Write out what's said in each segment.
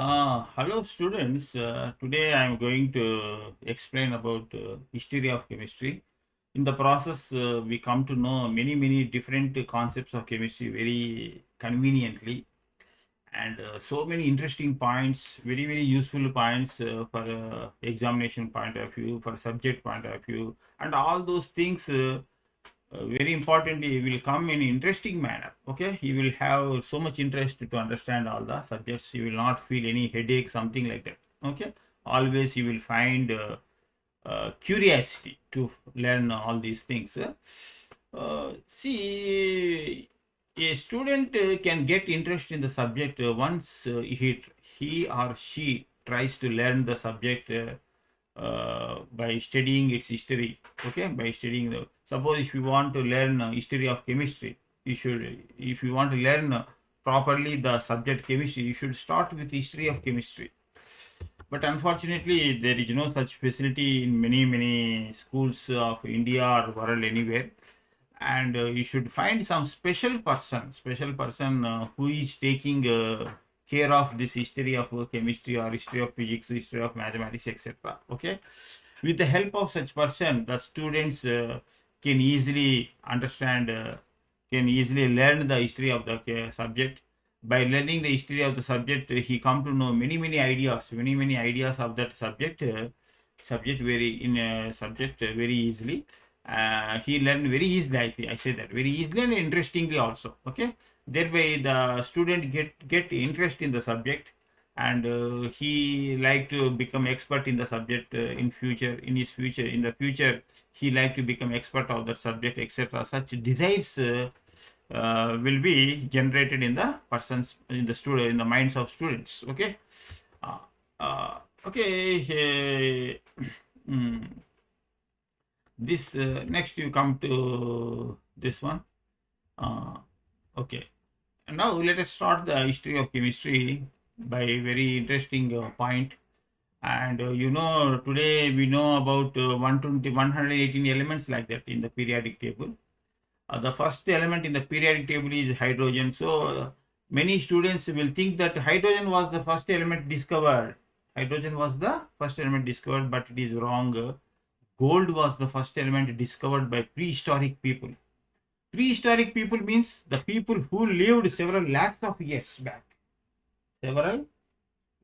Hello students. Today I am going to explain about history of chemistry. In the process, we come to know many different concepts of chemistry very conveniently, and so many interesting points, very useful points for examination point of view, for subject point of view, and all those things. Very importantly will come in interesting manner. Okay, he will have so much interest to understand all the subjects. He will not feel any headache, something like that. Okay, always he will find curiosity to learn all these things. See, a student can get interest in the subject once he or she tries to learn the subject by studying its history. Okay, by studying the, suppose if you want to learn history of chemistry, you should, if you want to learn properly the subject chemistry, you should start with history of chemistry. But unfortunately there is no such facility in many schools of India or world anywhere. And you should find some special person who is taking care of this history of chemistry or history of physics, history of mathematics, etc. Okay, with the help of such person, the students can easily understand, can easily learn the history of the subject. By learning the history of the subject, he come to know many ideas of that subject very in subject very easily. He learned very easily. I say that very easily and interestingly also. Okay, thereby the student get interest in the subject, and he like to become expert in the subject in future, in the future he like to become expert of the subject, etc. Such desires will be generated in the persons, in the student, in the minds of students. Okay, uh, okay. mm, this next you come to this one. uh, okay, and now let us start the history of chemistry by a very interesting point. And today we know about 118 elements like that in the periodic table. The first element in the periodic table is hydrogen. So many students will think that hydrogen was the first element discovered. Hydrogen was the first element discovered, but it is wrong. Gold was the first element discovered by prehistoric people. Prehistoric people means the people who lived several lakhs of years back. Several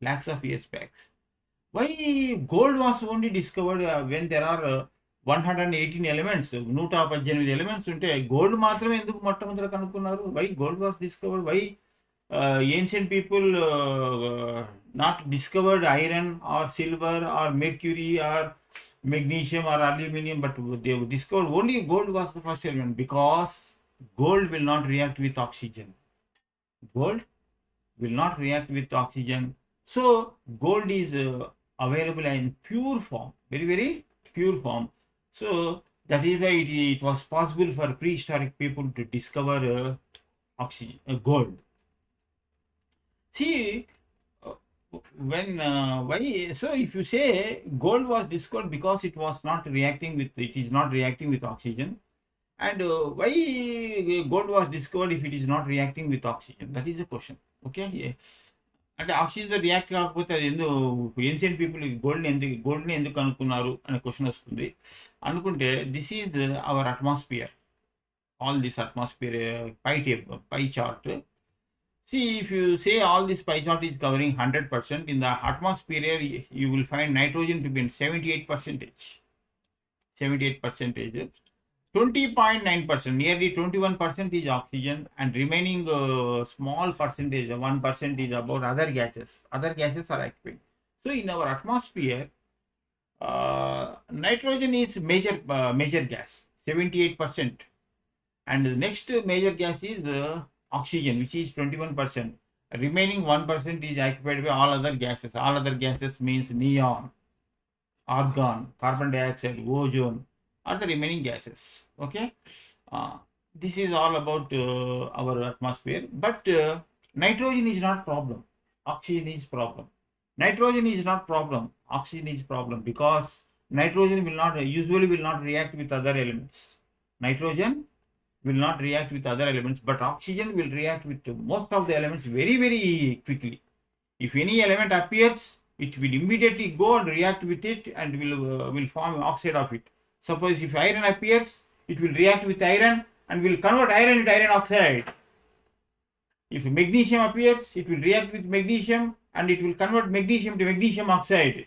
lakhs of years back. Why gold was only discovered when there are 118 elements, 118 elements ఉంటే gold మాత్రమే ఎందుకు మొట్టమొదట కనుక్కున్నారు? Why gold was discovered? Why ancient people not discovered iron or silver or mercury or magnesium or aluminum, but they discovered only gold was the first element? Because gold will not react with oxygen. Gold will not react with oxygen. So gold is available in pure form, very pure form. So that is why it was possible for prehistoric people to discover oxygen, gold. See, uh, when why? So if you say gold was discovered because it was not reacting with, it is not reacting with oxygen, and why gold was discovered if it is not reacting with oxygen? That is a question. Okay, yeah. అంటే ఆక్సిజన్తో react కాకపోతే అది ఎందుకు ancient people గోల్డ్ని ఎందుకు కనుక్కున్నారు అనే question వస్తుంది. అనుకుంటే this is our atmosphere, all this atmosphere pie chart. See, if you say all this pie chart is covering 100%, in the atmosphere you will find nitrogen to be in 78%. 78%. 20.9%, nearly 21% is oxygen, and remaining small percentage, 1% is about other gases. Other gases are active. So in our atmosphere, nitrogen is major gas, 78%, and the next major gas is oxygen, which is 21%. Remaining 1% is occupied by all other gases. All other gases means neon, argon, carbon dioxide, ozone are the remaining gases. Okay, uh, this is all about our atmosphere. But nitrogen is not problem, oxygen is problem. Nitrogen is not problem, oxygen is problem, because nitrogen will not usually will not react with other elements. Nitrogen will not react with other elements, but oxygen will react with most of the elements very quickly. If any element appears, it will immediately go and react with it and will form oxide of it. Suppose if iron appears, it will react with iron and will convert iron into iron oxide. If magnesium appears, it will react with magnesium and it will convert magnesium to magnesium oxide.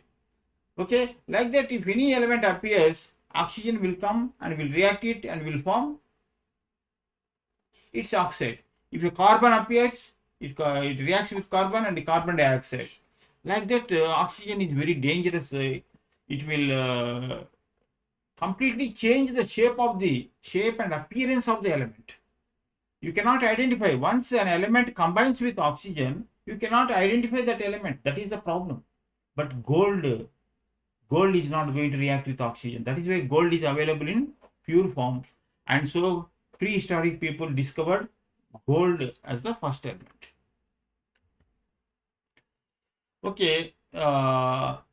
Okay, like that, if any element appears, oxygen will come and will react it and will form its oxide. If a carbon appears, it reacts with carbon and the carbon dioxide. Like that, oxygen is very dangerous. It will completely change the shape and appearance of the element. You cannot identify. Once an element combines with oxygen, you cannot identify that element. That is the problem. But gold is not going to react with oxygen. That is why gold is available in pure form. And so prehistoric people discovered gold as the first element. Okay. Out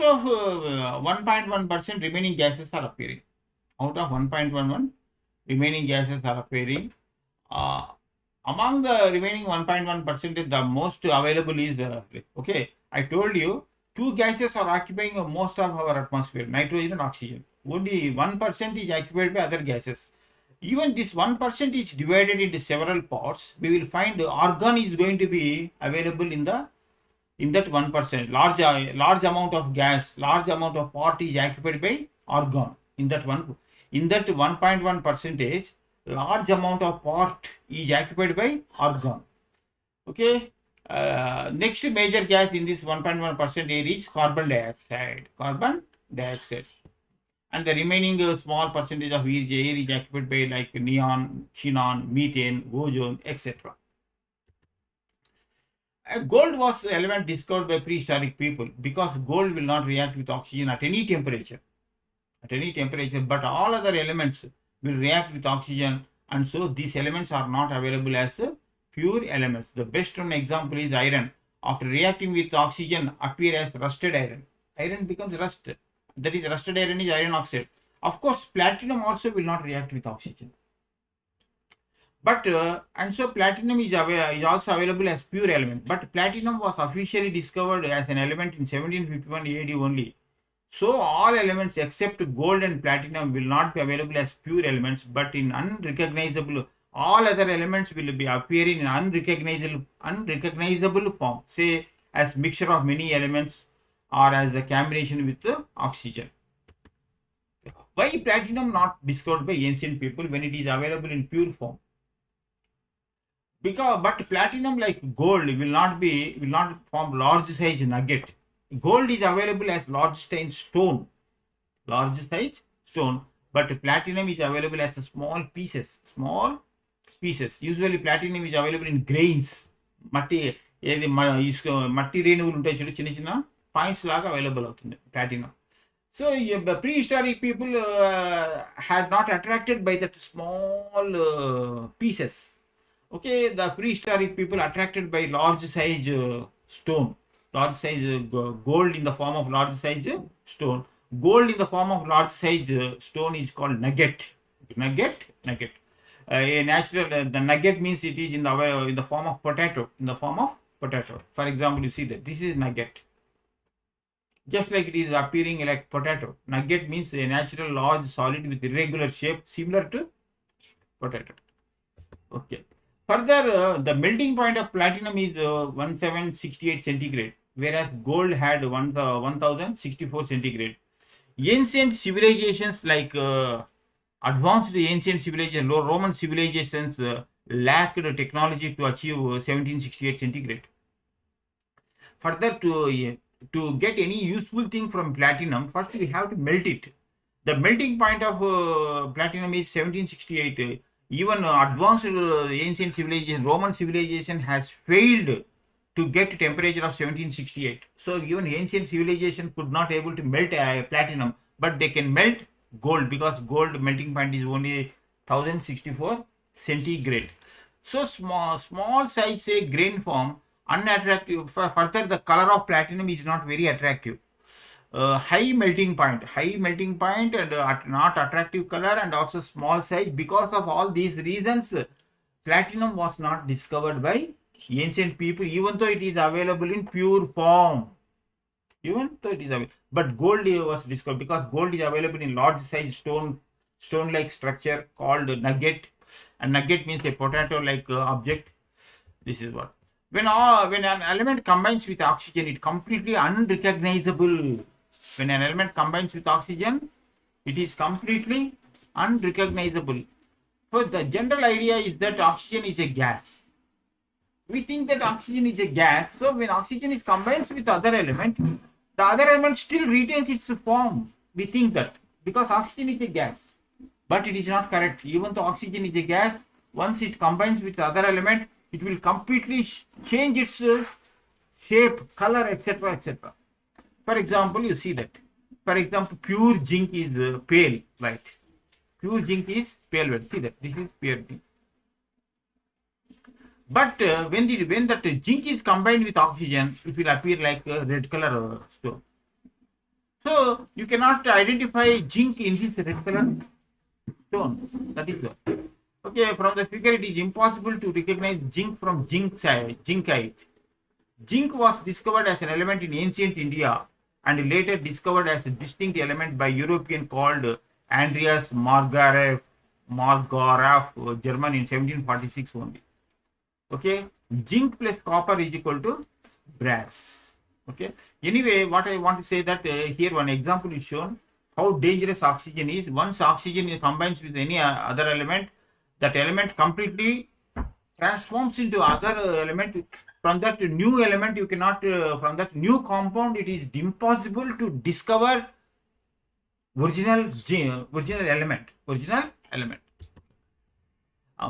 of 1.1% remaining gases are appearing. Out of 1.11 remaining gases are appearing. Among the remaining 1.1%, the most available is, okay, I told you, two gases are occupying most of our atmosphere, nitrogen and oxygen. Only 1% is occupied by other gases. Even this 1% is divided into several parts. We will find argon is going to be available in that 1%. Large amount of gas, large amount of part is occupied by argon in that 1.1 percentage. Large amount of part is occupied by argon. Okay. Next major gas in this 1.1% air is carbon dioxide. And the remaining small percentage of air is occupied by like neon, xenon, methane, ozone, etc. Gold was the element discovered by prehistoric people because gold will not react with oxygen at any temperature. But all other elements will react with oxygen, and so these elements are not available as pure elements. The best known example is iron. After reacting with oxygen, appear as rusted iron. Iron becomes rust. That is, rusted iron is iron oxide. Of course, platinum also will not react with oxygen. But and so platinum is also available as pure element. But platinum was officially discovered as an element in 1751 AD only. So all elements except gold and platinum will not be available as pure elements, but in unrecognizable. All other elements will be appearing in unrecognizable form, say as mixture of many elements or as the combination with the oxygen. Why platinum not discovered by ancient people when it is available in pure form? But platinum, like gold, will not form large size nugget. Gold is available as large size stone, but platinum is available as small pieces. Usually platinum is available in grains. మట్టి రేణువులు ఉంటాయి చూడు, చిన్న చిన్న points లాగా available అవుతుంది platinum. So prehistoric people had not attracted by that small pieces. Okay, the prehistoric people attracted by large size stone, large size gold in the form of large size stone. Gold in the form of large size stone is called nugget. A natural, the nugget means it is in the form of potato. For example, you see that this is nugget. Just like it is appearing like potato. Nugget means a natural large solid with irregular shape similar to potato. Okay. Further, the melting point of platinum is 1768 centigrade, whereas gold had 1064 centigrade. Ancient civilizations like advanced ancient civilizations, Roman civilizations lacked technology to achieve 1768 centigrade. Further, to get any useful thing from platinum, first we have to melt it. The melting point of platinum is 1768. Even advanced ancient civilization, Roman civilization has failed to get temperature of 1768. So even ancient civilization could not able to melt platinum, but they can melt gold because gold melting point is only 1064 centigrade. So small size, say grain form, unattractive. Further, the color of platinum is not very attractive. High melting point and not attractive color, and also small size. Because of all these reasons, Platinum was not discovered by ancient people, even though it is available in pure form. Even though it is available, but gold was discovered because gold is available in large size stone-like structure called nugget, and nugget means a potato-like object. This is what when an element combines with oxygen, it completely unrecognizable. When an element combines with oxygen, it is completely unrecognizable. So the general idea is that oxygen is a gas. We think that oxygen is a gas. So when oxygen is combined with other element, the other element still retains its form. We think that because oxygen is a gas, but it is not correct. Even though oxygen is a gas, once it combines with other element, it will completely change its shape, color, etc., etc. For example, you see that. For example, pure zinc is pale white. Pure zinc is pale white. See that this is pure zinc. But when that zinc is combined with oxygen, it will appear like a red color stone. So you cannot identify zinc in this red color stone. That is good. Okay, from the figure it is impossible to recognize zinc from zincite. Zinc was discovered as an element in ancient India and later discovered as a distinct element by European called Andreas Margareff, German in 1746 only. Okay, zinc plus copper is equal to brass. Okay, anyway, what I want to say that here one example is shown how dangerous oxygen is. Once oxygen combines with any other element, that element completely transforms into other element. From that new element, you cannot, from that new compound, it is impossible to discover original element.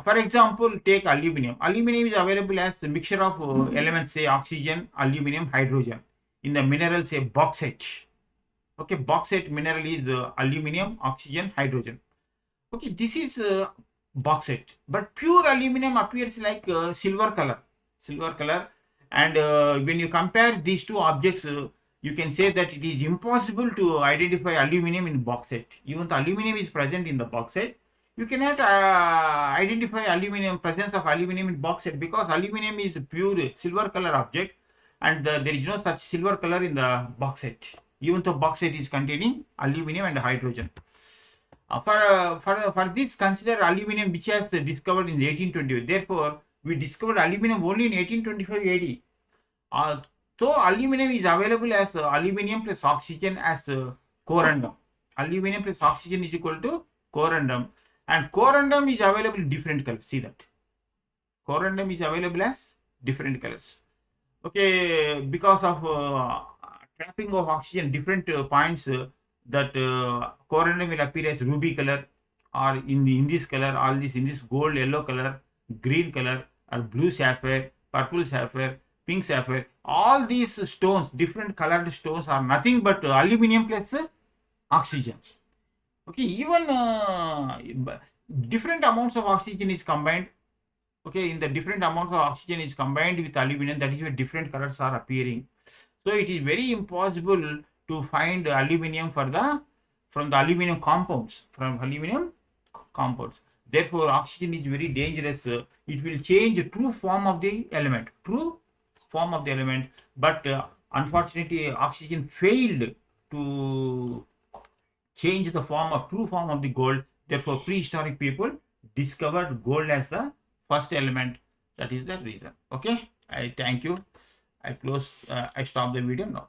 For example, take aluminum. Aluminum is available as a mixture of elements, say oxygen, aluminum, hydrogen. In the mineral, say bauxite. Okay, bauxite mineral is aluminum, oxygen, hydrogen. Okay, this is bauxite, but pure aluminum appears like silver color. And when you compare these two objects, you can say that it is impossible to identify aluminum in bauxite. Even the aluminum is present in the bauxite, you cannot identify presence of aluminum in bauxite because aluminum is pure silver color object, and there is no such silver color in the bauxite, even though bauxite is containing aluminum and hydrogen. For this, consider aluminum, which has discovered in 1820. Therefore, we discovered aluminum only in 1825 AD. So aluminum is available as aluminum plus oxygen as corundum. Aluminum plus oxygen is equal to corundum, and corundum is available in different colors. See that corundum is available as different colors. Okay, because of trapping of oxygen, different points. That corundum will appear as ruby color, or in this color, all this in this gold, yellow color, green color, or blue sapphire, purple sapphire, pink sapphire. All these stones, different colored stones, are nothing but aluminum plus oxygen. Okay, even different amounts of oxygen is combined. Okay, in the different amounts of oxygen is combined with aluminum, that is why different colors are appearing. So it is very impossible to find aluminum from the aluminum compounds, Therefore, oxygen is very dangerous. It will change the true form of the element, but unfortunately, oxygen failed to change the true form of the gold. Therefore, prehistoric people discovered gold as the first element. That is the reason. Okay, I thank you. I stop the video now.